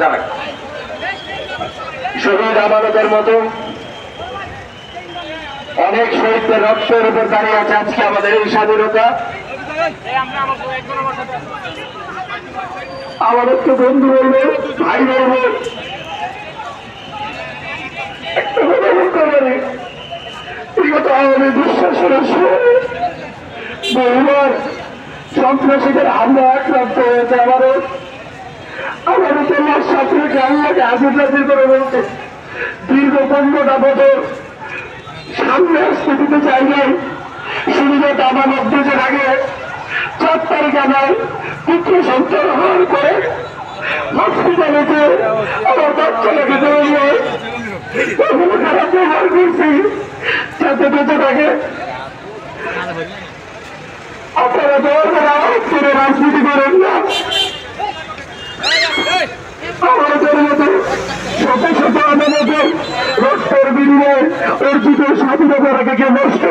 জানাই। শহীদ আমানতের মতো অনেক শহীদদের রক্তের উপর দাঁড়িয়ে আছে আজকে আমাদের এই স্বাধীনতা। আমাদের তো বন্ধু বলবো, ভাই বলবো, একটা কথা বলতে পারি, বিগত আওয়ামী দুঃশাসনের সময় বহুবার সন্ত্রাসীদের হামলা আক্রান্ত হয়েছে। আমাদের তোমার সাথে আল্লাহকে হাজির নাজির করে বলছে দীর্ঘ 15টা বছর সামনে আসতে দিতে চাই নাই। শুরুতে আমার মধ্যে আগে 4 তারিখ আমার পুত্র সন্তান হওয়ার পরে হসপিটালেতে আমার বাচ্চাটাকে ধরে খারাপ ব্যবহার করছি যাতে বেঁচে থাকে। আপনারা দয়া করে আমার করে রাজনীতি করেন না। আমাদের মতো শত শত আমাদের রক্তের বিনিময়ে অর্জিত স্বাধীনতাকে নষ্ট